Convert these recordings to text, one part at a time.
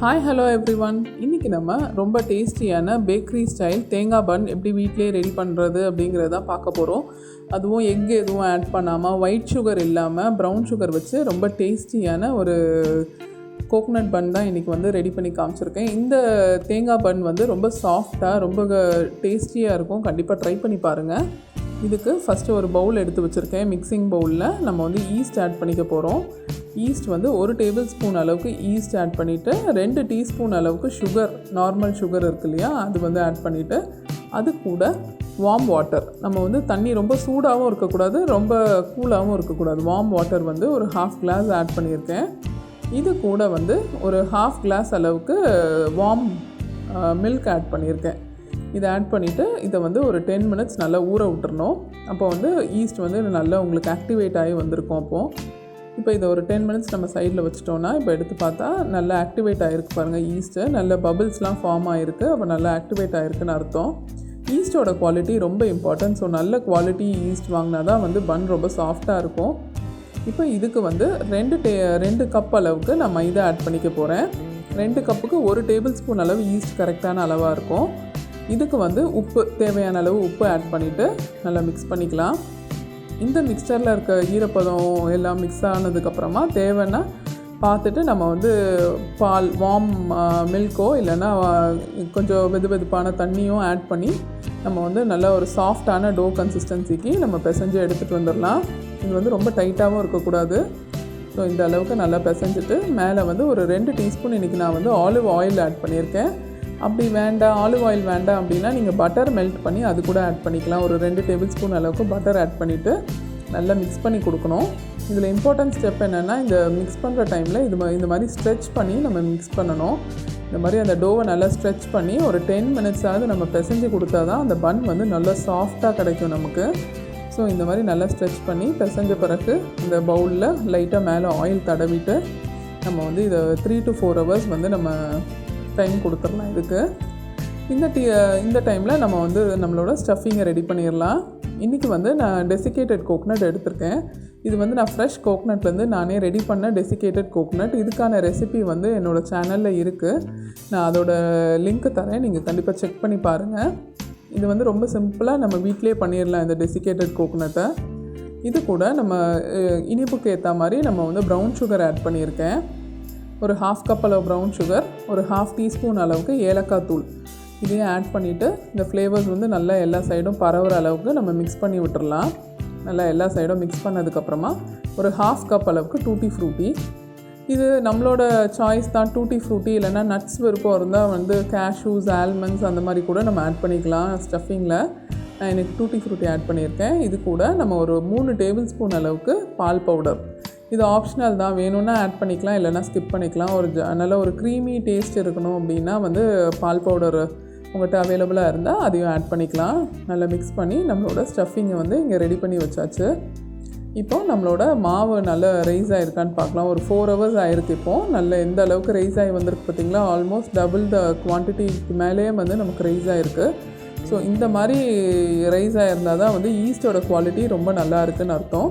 Hi hello everyone. இன்றைக்கி நம்ம ரொம்ப டேஸ்டியான பேக்கரி ஸ்டைல் தேங்காய் பன் எப்படி வீட்டிலே ரெடி பண்ணுறது அப்படிங்கிறத பார்க்க போகிறோம். அதுவும் எக் எதுவும் ஆட் பண்ணாமல், ஒயிட் சுகர் இல்லாமல், ப்ரௌன் சுகர் வச்சு ரொம்ப டேஸ்டியான ஒரு கோகோனட் பன் தான் இன்றைக்கி ரெடி பண்ணி காமிச்சிருக்கேன். இந்த தேங்காய் பன் ரொம்ப சாஃப்டாக ரொம்ப டேஸ்டியாக இருக்கும். கண்டிப்பாக ட்ரை பண்ணி பாருங்கள். இதுக்கு ஃபஸ்ட்டு ஒரு பவுல் எடுத்து வச்சுருக்கேன். மிக்சிங் பவுலில் நம்ம ஈஸ்ட் ஆட் பண்ணிக்க போகிறோம். ஈஸ்ட் 1 டேபிள் ஸ்பூன் அளவுக்கு ஈஸ்ட் ஆட் பண்ணிவிட்டு 2 டீஸ்பூன் அளவுக்கு சுகர், நார்மல் சுகர் இருக்கு இல்லையா, அது ஆட் பண்ணிவிட்டு அது கூட வார்ம் வாட்டர். நம்ம தண்ணி ரொம்ப சூடாகவும் இருக்கக்கூடாது, ரொம்ப கூலாகவும் இருக்கக்கூடாது. வார்ம் வாட்டர் ஒரு ½ கிளாஸ் ஆட் பண்ணியிருக்கேன். இது கூட ஒரு ½ கிளாஸ் அளவுக்கு வார்ம் மில்க் ஆட் பண்ணியிருக்கேன். இதை ஆட் பண்ணிவிட்டு இதை ஒரு 10 மினிட்ஸ் நல்லா ஊற விட்டுறணும். அப்போ ஈஸ்ட் நல்லா உங்களுக்கு ஆக்டிவேட் ஆகி வந்திருக்கும். அப்போது இப்போ இதை ஒரு 10 மினிட்ஸ் நம்ம சைடில் வச்சிட்டோன்னா இப்போ எடுத்து பார்த்தா நல்லா ஆக்டிவேட் ஆகிருக்கு பாருங்கள். ஈஸ்ட்டு நல்ல பபிள்ஸ்லாம் ஃபார்ம் ஆகிருக்கு. அப்போ நல்லா ஆக்டிவேட் ஆகிருக்குன்னு அர்த்தம். ஈஸ்ட்டோட குவாலிட்டி ரொம்ப இம்பார்ட்டன்ட். ஸோ நல்ல குவாலிட்டி ஈஸ்ட் வாங்கினா தான் பன் ரொம்ப சாஃப்டாக இருக்கும். இப்போ இதுக்கு 2 கப் அளவுக்கு நான் மைதா ஆட் பண்ணிக்க போகிறேன். 2 கப்புக்கு 1 டேபிள் ஸ்பூன் அளவு ஈஸ்ட் கரெக்டான அளவாக இருக்கும். இதுக்கு உப்பு, தேவையான அளவு உப்பு ஆட் பண்ணிவிட்டு நல்லா மிக்ஸ் பண்ணிக்கலாம். இந்த மிக்சரில் இருக்க ஈரப்பதம் எல்லாம் மிக்ஸ் ஆனதுக்கப்புறமா தேவைன்னா பார்த்துட்டு நம்ம பால், வார்ம் மில்க்கோ இல்லைன்னா கொஞ்சம் வெதுப்பான தண்ணியும் ஆட் பண்ணி நம்ம நல்லா ஒரு சாஃப்டான டோ கன்சிஸ்டன்சிக்கு நம்ம பிசைஞ்சு எடுத்துகிட்டு வந்துடலாம். இது ரொம்ப டைட்டாகவும் இருக்கக்கூடாது. ஸோ இந்த அளவுக்கு நல்லா பிசைஞ்சிட்டு மேலே ஒரு 2 டீஸ்பூன் இன்றைக்கி நான் ஆலிவ் ஆயில் ஆட் பண்ணியிருக்கேன். அப்படி வேண்டாம், ஆலிவ் ஆயில் வேண்டாம் அப்படின்னா நீங்கள் பட்டர் மெல்ட் பண்ணி அது கூட ஆட் பண்ணிக்கலாம். ஒரு 2 டேபிள் ஸ்பூன் அளவுக்கு பட்டர் ஆட் பண்ணிவிட்டு நல்லா மிக்ஸ் பண்ணி கொடுக்கணும். இதில் இம்பார்ட்டன்ட் ஸ்டெப் என்னென்னா, இந்த மிக்ஸ் பண்ணுற டைமில் இந்த மாதிரி ஸ்ட்ரெச் பண்ணி நம்ம மிக்ஸ் பண்ணணும். இந்த மாதிரி அந்த டோவை நல்லா ஸ்ட்ரெச் பண்ணி ஒரு 10 மினிட்ஸாவது நம்ம பிசைஞ்சு கொடுத்தா தான் அந்த பன் நல்லா சாஃப்டாக கிடைக்கும் நமக்கு. ஸோ இந்த மாதிரி நல்லா ஸ்ட்ரெச் பண்ணி பிசைஞ்ச பிறகு இந்த பவுலில் லைட்டாக மேலே ஆயில் தடவிட்டு நம்ம இதை 3 to 4 hours நம்ம டைம் கொடுத்துடலாம். இதுக்கு இந்த டைமில் நம்ம நம்மளோட ஸ்டஃபிங்கை ரெடி பண்ணிடலாம். இன்றைக்கி நான் டெசிகேட்டட் கோகோனட் எடுத்திருக்கேன். இது நான் ஃப்ரெஷ் கோகோனட்லேருந்து நானே ரெடி பண்ண டெசிகேட்டட் கோகோனட். இதுக்கான ரெசிபி என்னோடய சேனலில் இருக்குது. நான் அதோட லிங்க்கு தரேன், நீங்கள் கண்டிப்பாக செக் பண்ணி பாருங்கள். இது ரொம்ப சிம்பிளாக நம்ம வீட்டிலே பண்ணிடலாம் இந்த டெசிகேட்டட் கோகோனட்டை. இது கூட நம்ம இனிப்புக்கு ஏற்ற மாதிரி நம்ம ப்ரௌன் சுகர் ஆட் பண்ணியிருக்கேன். ஒரு ½ கப் அளவு ப்ரௌன் சுகர், ஒரு ½ டீஸ்பூன் அளவுக்கு ஏலக்காய் தூள், இதையும் ஆட் பண்ணிவிட்டு இந்த ஃப்ளேவர்ஸ் நல்லா எல்லா சைடும் பரவுற அளவுக்கு நம்ம மிக்ஸ் பண்ணி விட்டுறலாம். நல்லா எல்லா சைடும் மிக்ஸ் பண்ணதுக்கப்புறமா ஒரு ½ கப் அளவுக்கு டூட்டி ஃப்ரூட்டி. இது நம்மளோட சாய்ஸ் தான். டூட்டி ஃப்ரூட்டி இல்லைனா நட்ஸ் விருப்பம் இருந்தால் கேஷ்யூஸ், ஆல்மண்ட்ஸ் அந்த மாதிரி கூட நம்ம ஆட் பண்ணிக்கலாம் ஸ்டஃபிங்கில். நான் எனக்கு டூட்டி ஃப்ரூட்டி ஆட் பண்ணியிருக்கேன். இது கூட நம்ம ஒரு 3 டேபிள் ஸ்பூன் அளவுக்கு பால் பவுடர். இது ஆப்ஷனல் தான், வேணும்னா ஆட் பண்ணிக்கலாம், இல்லைனா ஸ்கிப் பண்ணிக்கலாம். நல்ல ஒரு க்ரீமி டேஸ்ட் இருக்கணும் அப்படின்னா பால் பவுடர் உங்கள்கிட்ட அவைலபிளாக இருந்தால் அதையும் ஆட் பண்ணிக்கலாம். நல்லா மிக்ஸ் பண்ணி நம்மளோட ஸ்டஃபிங்கை இங்கே ரெடி பண்ணி வச்சாச்சு. இப்போ நம்மளோட மாவு நல்லா ரைஸ் ஆகிருக்கான்னு பார்க்கலாம். ஒரு 4 hours ஆகிருக்கு. இப்போது நல்ல எந்த அளவுக்கு ரைஸ் ஆகி வந்திருக்கு பார்த்திங்களா, ஆல்மோஸ்ட் டபுள் த குவான்டிட்டிக்கு மேலேயே நமக்கு ரைஸ் ஆகிருக்கு. ஸோ இந்த மாதிரி ரைஸ் ஆகிருந்தால் தான் ஈஸ்டோட குவாலிட்டி ரொம்ப நல்லா இருக்குதுன்னு அர்த்தம்.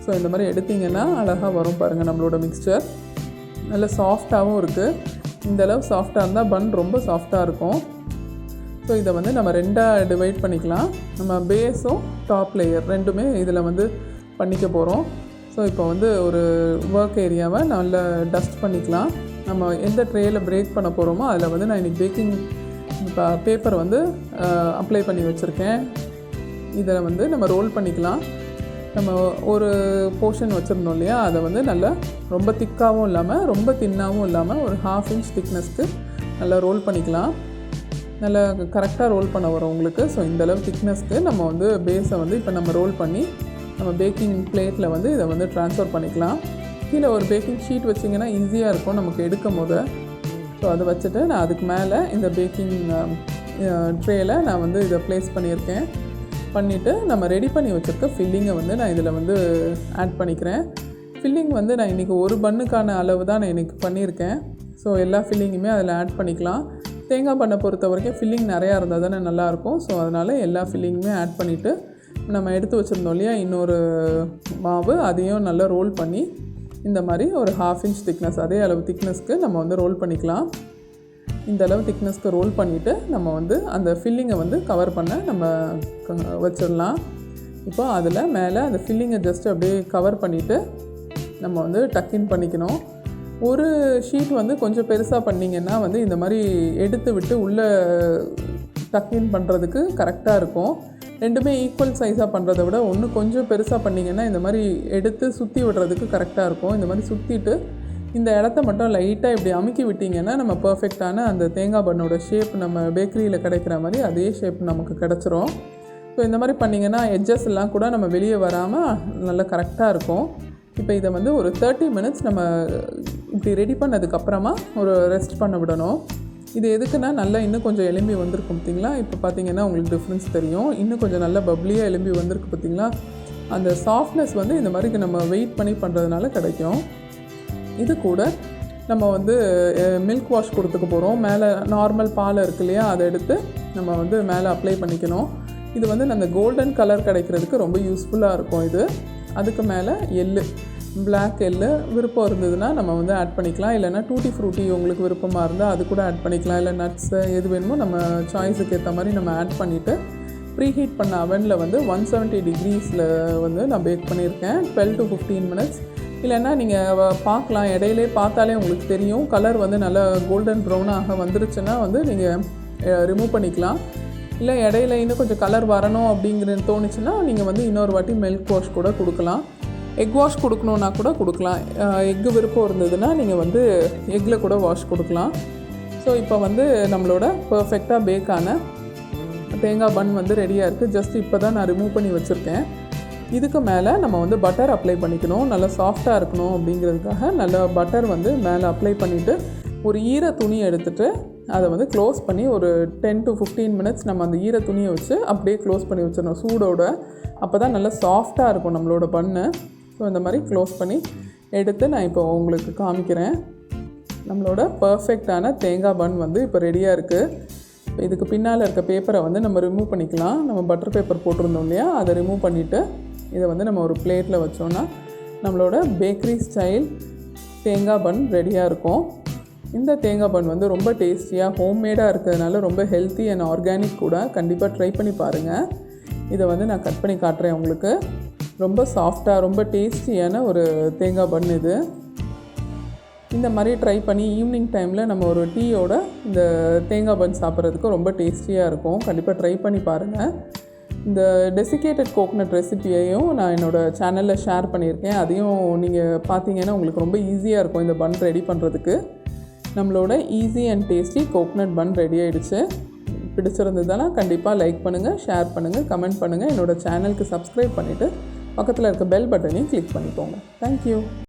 ஸோ இந்த மாதிரி எடுத்திங்கன்னா அழகாக வரும் பாருங்கள். நம்மளோட மிக்ஸ்சர் நல்ல சாஃப்டாகவும் இருக்குது. இந்தளவு சாஃப்டாக இருந்தால் பன் ரொம்ப சாஃப்டாக இருக்கும். ஸோ இதை நம்ம 2ஆக டிவைட் பண்ணிக்கலாம். நம்ம பேஸும் டாப் லேயர் ரெண்டுமே இதில் பண்ணிக்க போகிறோம். ஸோ இப்போ ஒரு ஒர்க் ஏரியாவை நல்லா டஸ்ட் பண்ணிக்கலாம். நம்ம எந்த ட்ரேயில் பிரேக் பண்ண போகிறோமோ அதில் நான் இன்றைக்கி பேக்கிங் பேப்பர் அப்ளை பண்ணி வச்சுருக்கேன். இதில் நம்ம ரோல் பண்ணிக்கலாம். நம்ம ஒரு போர்ஷன் வச்சுருந்தோம் இல்லையா, அதை நல்லா ரொம்ப திக்காகவும் இல்லாமல் ரொம்ப தின்னாகவும் இல்லாமல் ஒரு ½ inch திக்னஸ்க்கு நல்லா ரோல் பண்ணிக்கலாம். நல்லா கரெக்டாக ரோல் பண்ண வரும் உங்களுக்கு. ஸோ இந்தளவு திக்னஸ்க்கு நம்ம பேஸை இப்போ நம்ம ரோல் பண்ணி நம்ம பேக்கிங் பிளேட்டில் இதை ட்ரான்ஸ்ஃபர் பண்ணிக்கலாம். கீழே ஒரு பேக்கிங் ஷீட் வச்சிங்கன்னா ஈஸியாக இருக்கும் நமக்கு எடுக்கும் போது. ஸோ அதை வச்சுட்டு நான் அதுக்கு மேலே இந்த பேக்கிங் ட்ரேயில் நான் இதை ப்ளேஸ் பண்ணிவிட்டு நம்ம ரெடி பண்ணி வச்சுருக்க ஃபில்லிங்கை நான் இதில் ஆட் பண்ணிக்கிறேன். ஃபில்லிங் நான் இன்றைக்கி ஒரு பன்னுக்கான அளவு தான் நான் இன்றைக்கி பண்ணியிருக்கேன். ஸோ எல்லா ஃபில்லிங்குமே அதில் ஆட் பண்ணிக்கலாம். தேங்காய் பண்ணை பொறுத்த வரைக்கும் ஃபில்லிங் நிறையா இருந்தால் தானே நல்லாயிருக்கும். ஸோ அதனால் எல்லா ஃபில்லிங்குமே ஆட் பண்ணிவிட்டு நம்ம எடுத்து வச்சுருந்தோம் இல்லையா இன்னொரு மாவு, அதையும் நல்லா ரோல் பண்ணி இந்த மாதிரி ஒரு ½ inch திக்னஸ், அதே அளவு திக்னஸ்க்கு நம்ம ரோல் பண்ணிக்கலாம். இந்த அளவு திக்னஸ்க்கு ரோல் பண்ணிவிட்டு நம்ம வந்து அந்த ஃபில்லிங்கை வந்து கவர் பண்ண நம்ம வச்சிடலாம். இப்போ அதில் மேலே அந்த ஃபில்லிங்கை ஜஸ்ட் அப்படியே கவர் பண்ணிவிட்டு நம்ம வந்து டக்கின் பண்ணிக்கணும். ஒரு ஷீட் வந்து கொஞ்சம் பெருசாக பண்ணிங்கன்னா வந்து இந்த மாதிரி எடுத்து விட்டு உள்ளே டக்கின் பண்ணுறதுக்கு கரெக்டாக இருக்கும். ரெண்டுமே ஈக்குவல் சைஸாக பண்ணுறதை விட ஒன்று கொஞ்சம் பெருசாக பண்ணிங்கன்னா இந்த மாதிரி எடுத்து சுற்றி விடுறதுக்கு கரெக்டாக இருக்கும். இந்த மாதிரி சுற்றிட்டு இந்த இடத்த மட்டும் லைட்டாக இப்படி அமுக்கி விட்டிங்கன்னா நம்ம பர்ஃபெக்டான அந்த தேங்காய் பண்ணோட ஷேப் நம்ம பேக்கரியில் கிடைக்கிற மாதிரி அதே ஷேப் நமக்கு கிடச்சிரும். ஸோ இந்த மாதிரி பண்ணிங்கன்னா எட்ஜஸ் எல்லாம் கூட நம்ம வெளியே வராமல் நல்லா கரெக்டாக இருக்கும். இப்போ இதை வந்து ஒரு 30 மினிட்ஸ் நம்ம இப்படி ரெடி பண்ணதுக்கப்புறமா ஒரு ரெஸ்ட் பண்ண விடணும். இது எதுக்குன்னா நல்லா இன்னும் கொஞ்சம் எலும்பி வந்திருக்கும் பார்த்திங்களா. இப்போ பார்த்திங்கன்னா உங்களுக்கு டிஃப்ரென்ஸ் தெரியும். இன்னும் கொஞ்சம் நல்லா பப்ளியாக எலும்பி வந்திருக்கு பார்த்திங்களா. அந்த சாஃப்ட்னஸ் வந்து இந்த மாதிரி நம்ம வெயிட் பண்ணி பண்ணுறதுனால கிடைக்கும். இது கூட நம்ம வந்து மில்க் வாஷ் கொடுத்துக்க போகிறோம். மேலே நார்மல் பால் இருக்கு இல்லையா, அதை எடுத்து நம்ம வந்து மேலே அப்ளை பண்ணிக்கணும். இது வந்து அந்த கோல்டன் கலர் கிடைக்கிறதுக்கு ரொம்ப யூஸ்ஃபுல்லாக இருக்கும். இது அதுக்கு மேலே பிளாக் எள்ளு விருப்பம் இருந்ததுன்னா நம்ம வந்து ஆட் பண்ணிக்கலாம். இல்லைனா டூட்டி ஃப்ரூட்டி உங்களுக்கு விருப்பமாக இருந்தால் அது கூட ஆட் பண்ணிக்கலாம். இல்லை நட்ஸு எது வேணுமோ நம்ம சாய்ஸுக்கு ஏற்ற மாதிரி நம்ம ஆட் பண்ணிவிட்டு ப்ரீஹீட் பண்ண அவனில் வந்து 170 டிகிரிஸில் வந்து நான் பேக் பண்ணியிருக்கேன் 12 to 15 மினிட்ஸ். இல்லைன்னா நீங்கள் பார்க்கலாம், இடையிலே பார்த்தாலே உங்களுக்கு தெரியும் கலர் வந்து நல்லா கோல்டன் ப்ரௌனாக வந்துருச்சுன்னா வந்து நீங்கள் ரிமூவ் பண்ணிக்கலாம். இல்லை இடையில இன்னும் கொஞ்சம் கலர் வரணும் அப்படிங்கிறது தோணுச்சுன்னா நீங்கள் வந்து இன்னொரு வாட்டி மில்க் வாஷ் கூட கொடுக்கலாம். எக் வாஷ் கொடுக்கணுன்னா கூட கொடுக்கலாம். எக்கு விருப்பம் இருந்ததுன்னா நீங்கள் வந்து எக்கில் கூட வாஷ் கொடுக்கலாம். ஸோ இப்போ வந்து நம்மளோட பர்ஃபெக்டாக பேக்கான தேங்காய் பன் வந்து ரெடியாக இருக்குது. ஜஸ்ட் இப்போ தான் நான் ரிமூவ் பண்ணி வச்சுருக்கேன். இதுக்கு மேலே நம்ம வந்து பட்டர் அப்ளை பண்ணிக்கணும். நல்லா சாஃப்டாக இருக்கணும் அப்படிங்கிறதுக்காக நல்லா பட்டர் வந்து மேலே அப்ளை பண்ணிவிட்டு ஒரு ஈர துணி எடுத்துகிட்டு அதை வந்து க்ளோஸ் பண்ணி ஒரு 10 to 15 மினிட்ஸ் நம்ம அந்த ஈர துணியை வச்சு அப்படியே க்ளோஸ் பண்ணி வச்சிடணும் சூடோட. அப்போ தான் நல்லா சாஃப்டாக இருக்கும் நம்மளோட பன்னு. ஸோ இந்த மாதிரி க்ளோஸ் பண்ணி எடுத்து நான் இப்போ உங்களுக்கு காமிக்கிறேன். நம்மளோட பர்ஃபெக்டான தேங்காய் பன் வந்து இப்போ ரெடியாக இருக்குது. இதுக்கு பின்னால் இருக்க பேப்பரை வந்து நம்ம ரிமூவ் பண்ணிக்கலாம். நம்ம பட்டர் பேப்பர் போட்டிருந்தோம் இல்லையா, அதை ரிமூவ் பண்ணிவிட்டு இதை வந்து நம்ம ஒரு பிளேட்டில் வச்சோன்னா நம்மளோட பேக்கரி ஸ்டைல் தேங்காய் பன் ரெடியாக இருக்கும். இந்த தேங்காய் பன் வந்து ரொம்ப டேஸ்டியாக ஹோம்மேடாக இருக்கிறதுனால ரொம்ப ஹெல்த்தி அண்ட் ஆர்கானிக் கூட. கண்டிப்பாக ட்ரை பண்ணி பாருங்கள். இதை வந்து நான் கட் பண்ணி காட்டுறேன் உங்களுக்கு. ரொம்ப சாஃப்டாக ரொம்ப டேஸ்டியான ஒரு தேங்காய் பன் இது. இந்த மாதிரி ட்ரை பண்ணி ஈவினிங் டைமில் நம்ம ஒரு டீயோட இந்த தேங்காய் பன் சாப்பிட்றதுக்கு ரொம்ப டேஸ்டியாக இருக்கும். கண்டிப்பாக ட்ரை பண்ணி பாருங்கள். இந்த டெசிகேட்டட் கோகனட் ரெசிபியையும் நான் என்னோடய சேனலில் ஷேர் பண்ணியிருக்கேன். அதையும் நீங்கள் பார்த்தீங்கன்னா உங்களுக்கு ரொம்ப ஈஸியாக இருக்கும் இந்த பன் ரெடி பண்ணுறதுக்கு. நம்மளோட easy and tasty coconut bun ready ஆகிடுச்சு. பிடிச்சிருந்ததுன்னா கண்டிப்பாக லைக் பண்ணுங்கள், ஷேர் பண்ணுங்கள், கமெண்ட் பண்ணுங்கள். என்னோடய சேனலுக்கு சப்ஸ்கிரைப் பண்ணிவிட்டு பக்கத்தில் இருக்க பெல் பட்டனையும் கிளிக் பண்ணிக்கோங்க. தேங்க்யூ.